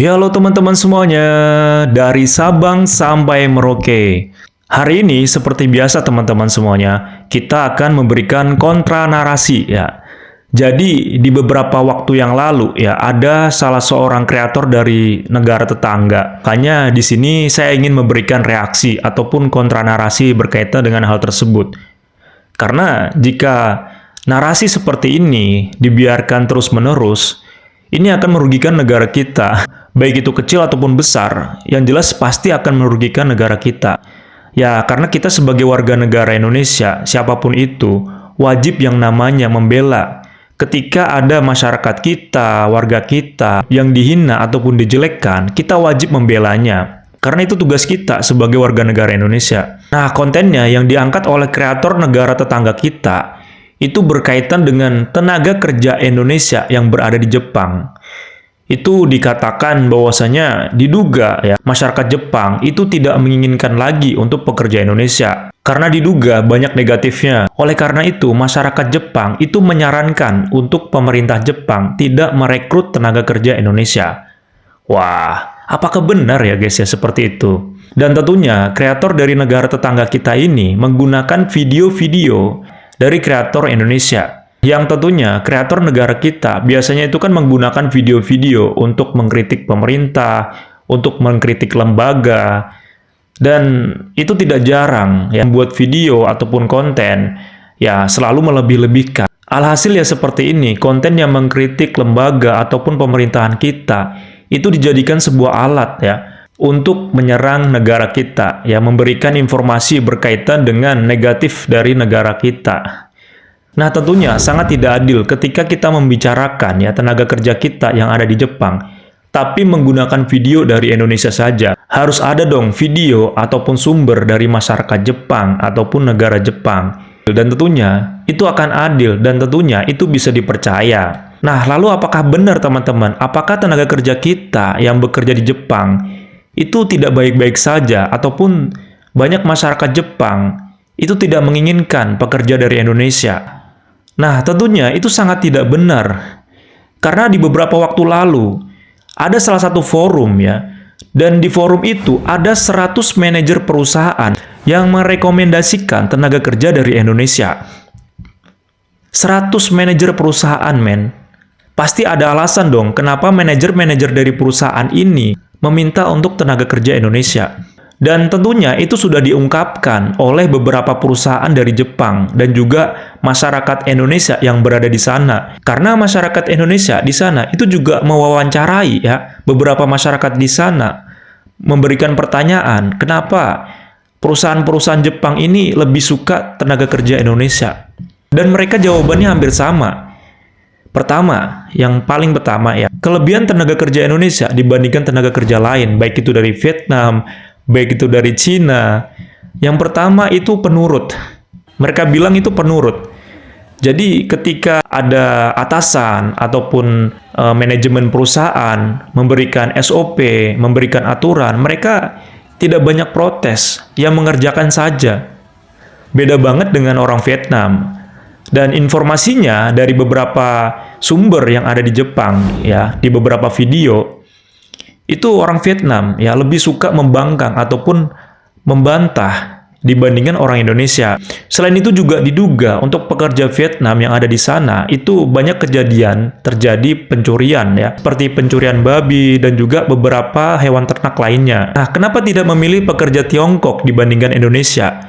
Ya, halo teman-teman semuanya, dari Sabang sampai Merauke. Hari ini seperti biasa teman-teman semuanya, kita akan memberikan kontra narasi ya. Jadi di beberapa waktu yang lalu ya ada salah seorang kreator dari negara tetangga. Makanya di sini saya ingin memberikan reaksi ataupun kontra narasi berkaitan dengan hal tersebut. Karena jika narasi seperti ini dibiarkan terus-menerus, ini akan merugikan negara kita, baik itu kecil ataupun besar. Yang jelas pasti akan merugikan negara kita. Ya, karena kita sebagai warga negara Indonesia, siapapun itu, wajib yang namanya membela. Ketika ada masyarakat kita, warga kita, yang dihina ataupun dijelekkan, kita wajib membelanya. Karena itu tugas kita sebagai warga negara Indonesia. Nah, kontennya yang diangkat oleh kreator negara tetangga kita, itu berkaitan dengan tenaga kerja Indonesia yang berada di Jepang. Itu dikatakan bahwasanya diduga ya masyarakat Jepang itu tidak menginginkan lagi untuk pekerja Indonesia karena diduga banyak negatifnya. Oleh karena itu, masyarakat Jepang itu menyarankan untuk pemerintah Jepang tidak merekrut tenaga kerja Indonesia. Wah, apakah benar ya guys ya seperti itu? Dan tentunya kreator dari negara tetangga kita ini menggunakan video-video dari kreator Indonesia. Yang tentunya kreator negara kita biasanya itu kan menggunakan video-video untuk mengkritik pemerintah, untuk mengkritik lembaga, dan itu tidak jarang ya buat video ataupun konten ya selalu melebih-lebihkan. Alhasil ya seperti ini, konten yang mengkritik lembaga ataupun pemerintahan kita itu dijadikan sebuah alat ya untuk menyerang negara kita, ya memberikan informasi berkaitan dengan negatif dari negara kita. Nah, tentunya sangat tidak adil ketika kita membicarakan ya tenaga kerja kita yang ada di Jepang, tapi menggunakan video dari Indonesia saja. Harus ada dong video ataupun sumber dari masyarakat Jepang ataupun negara Jepang. Dan tentunya itu akan adil dan tentunya itu bisa dipercaya. Nah, lalu apakah benar teman-teman? Apakah tenaga kerja kita yang bekerja di Jepang itu tidak baik-baik saja ataupun banyak masyarakat Jepang itu tidak menginginkan pekerja dari Indonesia? Nah, tentunya itu sangat tidak benar. Karena di beberapa waktu lalu, ada salah satu forum ya, dan di forum itu ada 100 manajer perusahaan yang merekomendasikan tenaga kerja dari Indonesia. 100 manajer perusahaan, men. Pasti ada alasan dong kenapa manajer-manajer dari perusahaan ini meminta untuk tenaga kerja Indonesia. Dan tentunya itu sudah diungkapkan oleh beberapa perusahaan dari Jepang dan juga masyarakat Indonesia yang berada di sana. Karena masyarakat Indonesia di sana itu juga mewawancarai ya beberapa masyarakat di sana, memberikan pertanyaan, kenapa perusahaan-perusahaan Jepang ini lebih suka tenaga kerja Indonesia? Dan mereka jawabannya hampir sama. Pertama, yang paling pertama ya, kelebihan tenaga kerja Indonesia dibandingkan tenaga kerja lain, baik itu dari Vietnam, baik itu dari Cina. Yang pertama itu penurut. Mereka bilang itu penurut. Jadi ketika ada atasan ataupun manajemen perusahaan memberikan SOP, memberikan aturan, mereka tidak banyak protes, yang mengerjakan saja. Beda banget dengan orang Vietnam. Dan informasinya dari beberapa sumber yang ada di Jepang ya, di beberapa video, itu orang Vietnam ya lebih suka membangkang ataupun membantah dibandingkan orang Indonesia. Selain itu juga diduga untuk pekerja Vietnam yang ada di sana itu banyak kejadian terjadi pencurian ya, seperti pencurian babi dan juga beberapa hewan ternak lainnya. Nah, kenapa tidak memilih pekerja Tiongkok dibandingkan Indonesia?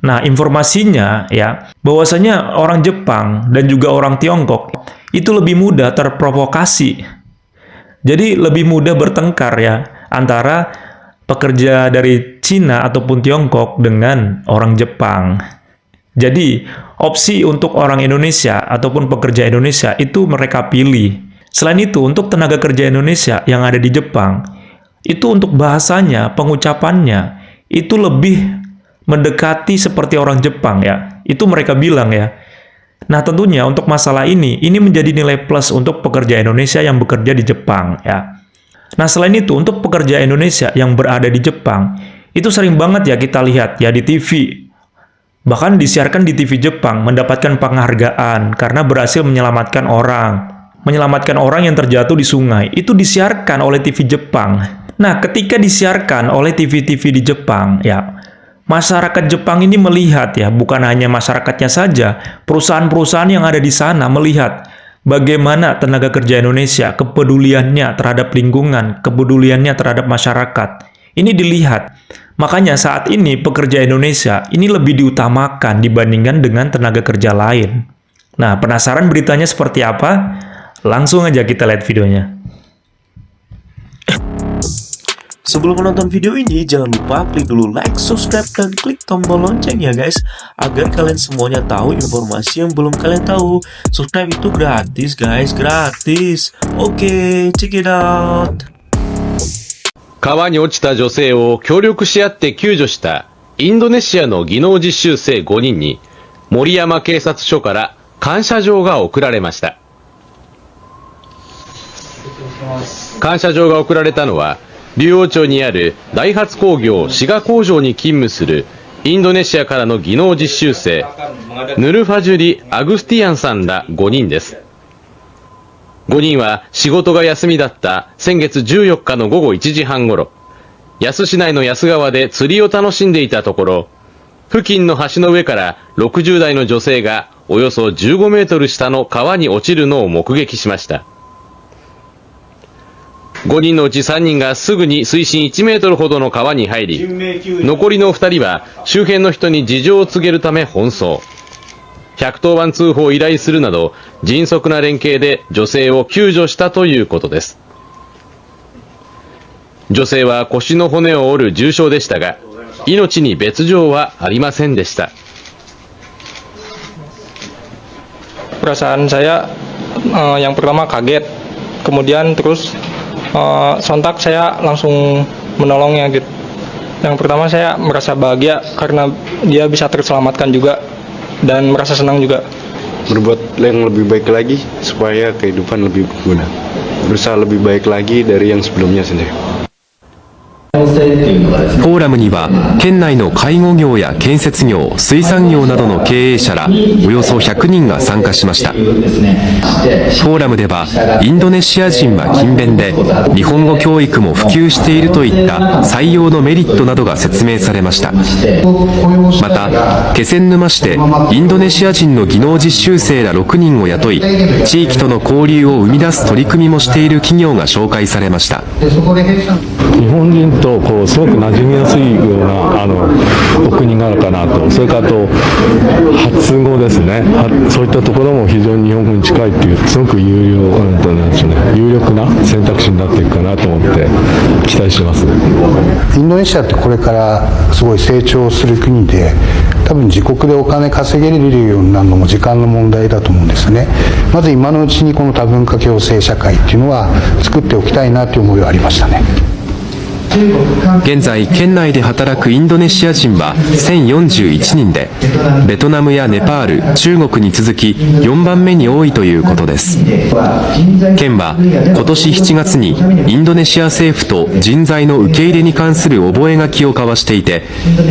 Nah, informasinya ya, bahwasanya orang Jepang dan juga orang Tiongkok itu lebih mudah terprovokasi. Jadi lebih mudah bertengkar ya antara pekerja dari Cina ataupun Tiongkok dengan orang Jepang. Jadi opsi untuk orang Indonesia ataupun pekerja Indonesia itu mereka pilih. Selain itu untuk tenaga kerja Indonesia yang ada di Jepang, itu untuk bahasanya, pengucapannya itu lebih mendekati seperti orang Jepang ya. Itu mereka bilang ya. Nah, tentunya untuk masalah ini menjadi nilai plus untuk pekerja Indonesia yang bekerja di Jepang ya. Nah, selain itu untuk pekerja Indonesia yang berada di Jepang, itu sering banget ya kita lihat ya di TV. Bahkan disiarkan di TV Jepang mendapatkan penghargaan karena berhasil menyelamatkan orang. menyelamatkan orang yang terjatuh di sungai. Itu disiarkan oleh TV Jepang. Nah, ketika disiarkan oleh TV-TV di Jepang, ya, masyarakat Jepang ini melihat ya, bukan hanya masyarakatnya saja, perusahaan-perusahaan yang ada di sana melihat bagaimana tenaga kerja Indonesia, kepeduliannya terhadap lingkungan, kepeduliannya terhadap masyarakat. Ini dilihat. Makanya saat ini pekerja Indonesia ini lebih diutamakan dibandingkan dengan tenaga kerja lain. Nah, penasaran beritanya seperti apa? Langsung aja kita lihat videonya. Sebelum menonton video ini, jangan lupa klik dulu like, subscribe, dan klik tombol lonceng ya guys, agar kalian semuanya tahu informasi yang belum kalian tahu. Subscribe itu gratis guys, gratis. Oke, check it out. 川に落ちた女性を協力し合って救助したインドネシアの技能実習生5人に森山警察署から感謝状が贈られました。感謝状が贈られたのは、竜王町にあるダイハツ工業滋賀工場に勤務するインドネシアからの技能実習生ヌルファジュリ・アグスティアンさんら5人です。5人は仕事が休みだった先月14日の午後1時半ごろ、安市内の安川で釣りを楽しんでいたところ、付近の橋の上から60代の女性がおよそ15メートル下の川に落ちるのを目撃しました。5人のうち3人がすぐに水深1メートルほどの川に入り、残りの2人は周辺の人に事情を告げるため奔走。110番通報を依頼するなど、迅速な連携で女性を救助したということです。女性は腰の骨を折る重傷でしたが、命に別状はありませんでした。Perasaan saya yang pertama kaget, kemudian terus sontak saya langsung menolongnya gitu. Yang pertama saya merasa bahagia karena dia bisa terselamatkan juga dan merasa senang juga. Berbuat yang lebih baik lagi supaya kehidupan lebih berguna. Berusaha lebih baik lagi dari yang sebelumnya sendiri. フォーラムには県内の介護業や建設業、水産業などの経営者らおよそ100人が参加しました。フォーラムではインドネシア人は勤勉で日本語教育も普及しているといった採用のメリットなどが説明されました。また気仙沼市でインドネシア人の技能実習生ら6人を雇い、地域との交流を生み出す取り組みもしている企業が紹介されました。日本人とすごく馴染みやすいようなお国柄かなと。それからあと発語ですね。そういったところも非常に日本語に近いっていう、すごく有力な選択肢になっていくかなと思って期待してます。インドネシアってこれからすごい成長する国で、多分自国でお金稼げれるようになるのも時間の問題だと思うんですね。まず今のうちにこの多文化共生社会っていうのは作っておきたいなという思いはありましたね。現在県内で働くインドネシア人は1041人で、ベトナムやネパール、中国に続き4番目に多いということです。県は今年7月にインドネシア政府と人材の受け入れに関する覚書を交わしていて、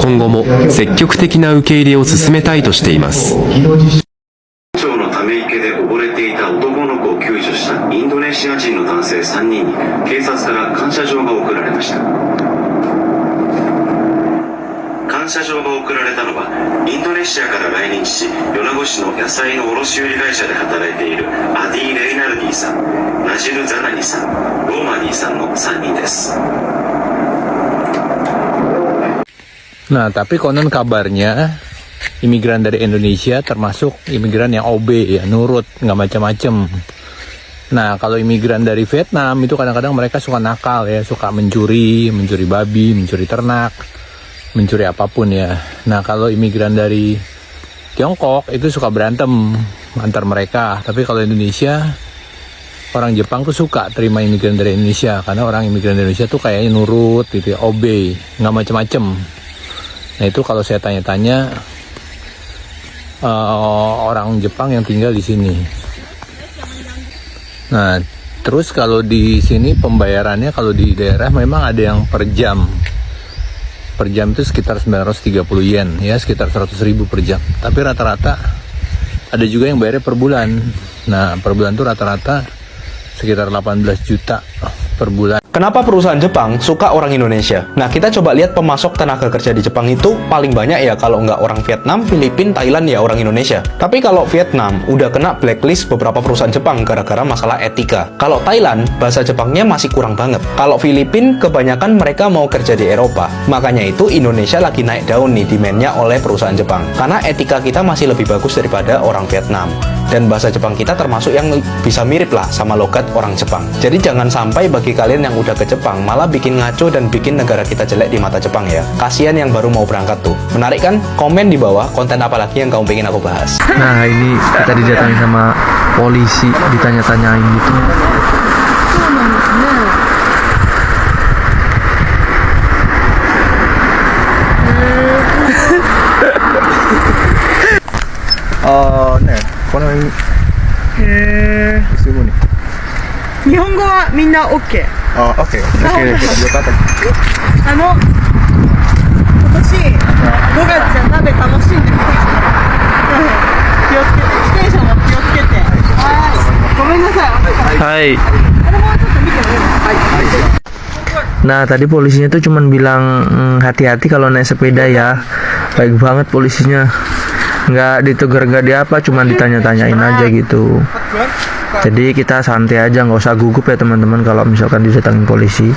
今後も積極的な受け入れを進めたいとしています。町のため池で溺れていた男の子を救助したインドネシア人の男性3人に警察から感謝状が贈られました。感謝状が贈られたのはインドネシアから来日し米子市の野菜の卸売会社で働いているアディ・レイナルディさん、ナジル・ザナニさん、ローマディさんの3人です。 Nah, tapi konon kabarnya imigran dari Indonesia termasuk imigran yang OB ya, nurut, nggak macam-macam. Nah, kalau imigran dari Vietnam itu kadang-kadang mereka suka nakal ya, suka mencuri babi, mencuri ternak, mencuri apapun ya. Nah, kalau imigran dari Tiongkok itu suka berantem antar mereka. Tapi kalau Indonesia, orang Jepang tuh suka terima imigran dari Indonesia karena orang imigran dari Indonesia tuh kayaknya nurut gitu ya, OB, nggak macam-macam. Nah, itu kalau saya tanya-tanya orang Jepang yang tinggal di sini. Nah, terus kalau di sini pembayarannya kalau di daerah memang ada yang per jam. Per jam itu sekitar 930 yen, ya sekitar 100.000 per jam. Tapi rata-rata ada juga yang bayarnya per bulan. Nah, per bulan tuh rata-rata sekitar 18 juta per bulan. Kenapa perusahaan Jepang suka orang Indonesia? Nah, kita coba lihat pemasok tenaga kerja di Jepang itu paling banyak ya kalau nggak orang Vietnam, Filipina, Thailand ya orang Indonesia. Tapi kalau Vietnam udah kena blacklist beberapa perusahaan Jepang gara-gara masalah etika. Kalau Thailand, bahasa Jepangnya masih kurang banget. Kalau Filipina, kebanyakan mereka mau kerja di Eropa. Makanya itu Indonesia lagi naik daun nih demand-nya oleh perusahaan Jepang. Karena etika kita masih lebih bagus daripada orang Vietnam. Dan bahasa Jepang kita termasuk yang bisa mirip lah sama logat orang Jepang. Jadi jangan sampai bagi kalian yang udah ke Jepang malah bikin ngaco dan bikin negara kita jelek di mata Jepang ya. Kasian yang baru mau berangkat tuh. Menarik kan? Komen di bawah konten apa lagi yang kamu pengen aku bahas. Nah, ini kita didatangi sama polisi, ditanya-tanyain gitu. Oh, nih, kono ini. すごいね。日本語はみんな OK。あ、OK。よかった。今年5月じゃ鍋楽しんでください。気をつけて、自転車も気をつけて。はい。ごめんなさい。はい。あれもちょっと見てもいいですか？Nah, tadi polisinya tuh cuman bilang hati-hati kalau naik sepeda ya. Baik banget polisinya. Nggak ditegur, nggak diapa, cuman ditanya-tanyain aja gitu. Jadi kita santai aja, nggak usah gugup ya teman-teman kalau misalkan didatangin polisi.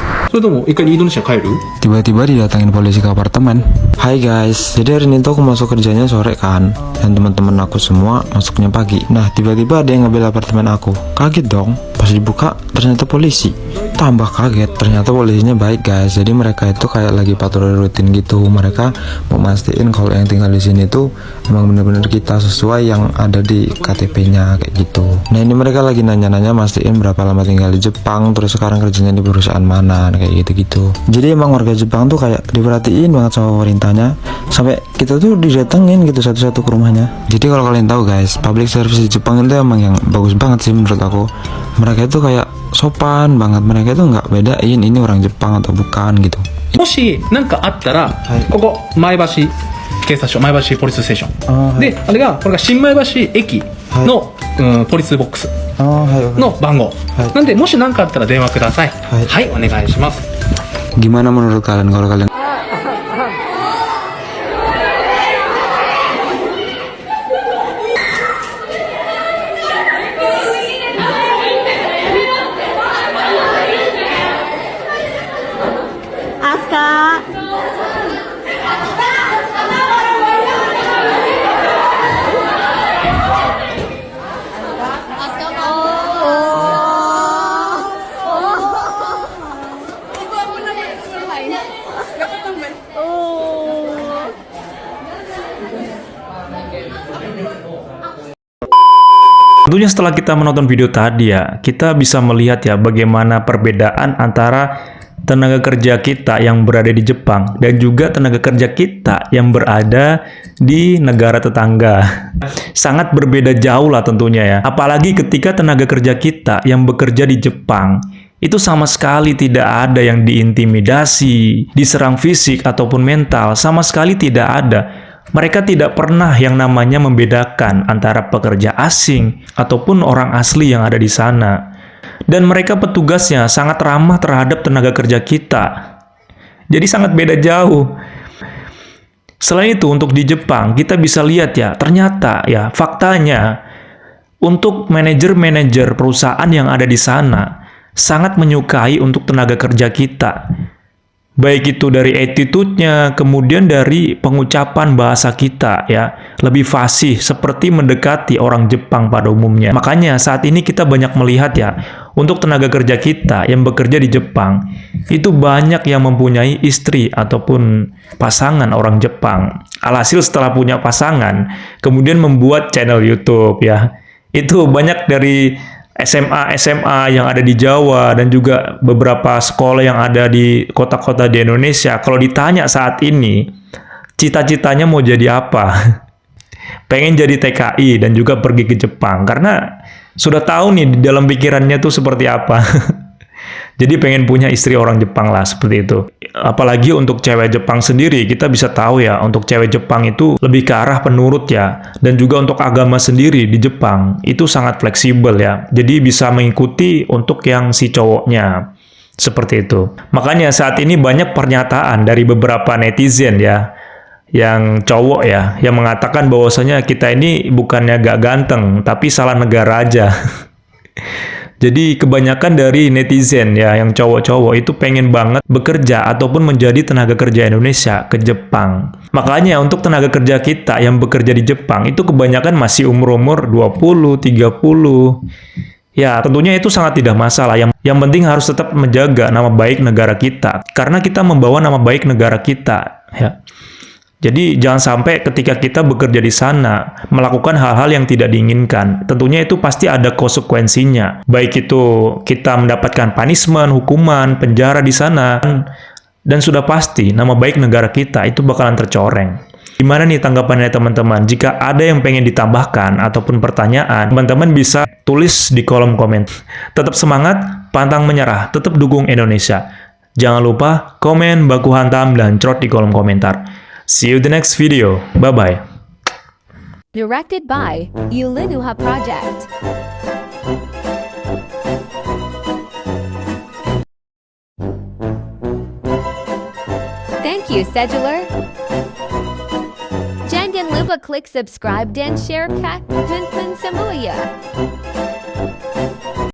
Tiba-tiba didatangin polisi ke apartemen. Hai guys, jadi hari ini tuh aku masuk kerjanya sore kan, dan teman-teman aku semua masuknya pagi. Nah, tiba-tiba ada yang ngambil apartemen aku. Kaget dong, pas dibuka ternyata polisi. Tambah kaget, ternyata polisinya baik guys. Jadi mereka itu kayak lagi patroli rutin gitu. Mereka mau mastiin kalau yang tinggal di sini tuh emang bener-bener kita sesuai yang ada di KTP-nya kayak gitu. Nah, ini mereka lagi nanya-nanya mastiin berapa lama tinggal di Jepang, terus sekarang kerjanya di perusahaan mana, kayak gitu-gitu. Jadi emang warga Jepang tuh kayak diperhatiin banget sama pemerintahnya, sampai kita tuh didatengin gitu satu-satu ke rumahnya. Jadi kalau kalian tahu guys, public service di Jepang itu emang yang bagus banget sih menurut aku. Mereka itu kayak sopan banget, mereka itu nggak bedain ini orang Jepang atau bukan gitu. もし何かあったら、ここ前橋警察署、前橋ポリスステーション、で、これが新前橋駅の、ポリスボックスの番号、なんでもし何かあったら電話ください。はい、お願いします。 Gimana menurut kalian kalau kalian Tentunya setelah kita menonton video tadi ya, kita bisa melihat ya bagaimana perbedaan antara tenaga kerja kita yang berada di Jepang dan juga tenaga kerja kita yang berada di negara tetangga. Sangat berbeda jauh lah tentunya ya. Apalagi ketika tenaga kerja kita yang bekerja di Jepang itu sama sekali tidak ada yang diintimidasi, diserang fisik ataupun mental, sama sekali tidak ada. Mereka tidak pernah yang namanya membedakan antara pekerja asing ataupun orang asli yang ada di sana. Dan mereka petugasnya sangat ramah terhadap tenaga kerja kita. Jadi sangat beda jauh. Selain itu, untuk di Jepang, kita bisa lihat ya, ternyata ya, faktanya, untuk manajer-manajer perusahaan yang ada di sana, sangat menyukai untuk tenaga kerja kita. Baik itu dari attitude-nya, kemudian dari pengucapan bahasa kita ya, lebih fasih seperti mendekati orang Jepang pada umumnya. Makanya saat ini kita banyak melihat ya, untuk tenaga kerja kita yang bekerja di Jepang, itu banyak yang mempunyai istri ataupun pasangan orang Jepang. Alhasil setelah punya pasangan, kemudian membuat channel YouTube ya. Itu banyak dari SMA yang ada di Jawa dan juga beberapa sekolah yang ada di kota-kota di Indonesia. Kalau ditanya saat ini, cita-citanya mau jadi apa? Pengen jadi TKI dan juga pergi ke Jepang. Karena sudah tahu nih di dalam pikirannya tuh seperti apa. Jadi pengen punya istri orang Jepang lah, seperti itu. Apalagi untuk cewek Jepang sendiri, kita bisa tahu ya, untuk cewek Jepang itu lebih ke arah penurut ya. Dan juga untuk agama sendiri di Jepang, itu sangat fleksibel ya. Jadi bisa mengikuti untuk yang si cowoknya. Seperti itu. Makanya saat ini banyak pernyataan dari beberapa netizen ya, yang cowok ya, yang mengatakan bahwasanya kita ini bukannya gak ganteng, tapi salah negara aja. Jadi kebanyakan dari netizen ya, yang cowok-cowok itu pengen banget bekerja ataupun menjadi tenaga kerja Indonesia ke Jepang. Makanya untuk tenaga kerja kita yang bekerja di Jepang itu kebanyakan masih umur-umur 20, 30. Ya, tentunya itu sangat tidak masalah. Yang penting harus tetap menjaga nama baik negara kita. Karena kita membawa nama baik negara kita. Ya. Jadi jangan sampai ketika kita bekerja di sana melakukan hal-hal yang tidak diinginkan. Tentunya itu pasti ada konsekuensinya. Baik itu kita mendapatkan punishment, hukuman, penjara di sana. Dan sudah pasti nama baik negara kita itu bakalan tercoreng. Gimana nih tanggapannya teman-teman? Jika ada yang pengen ditambahkan ataupun pertanyaan, teman-teman bisa tulis di kolom komentar. Tetap semangat, pantang menyerah, tetap dukung Indonesia. Jangan lupa komen, baku hantam, dan crot di kolom komentar. See you the next video. Bye-bye. Directed by Yulinuha Project. Thank you, Scheduler. Jangan lupa klik subscribe dan share Kak Dunpan Samuya.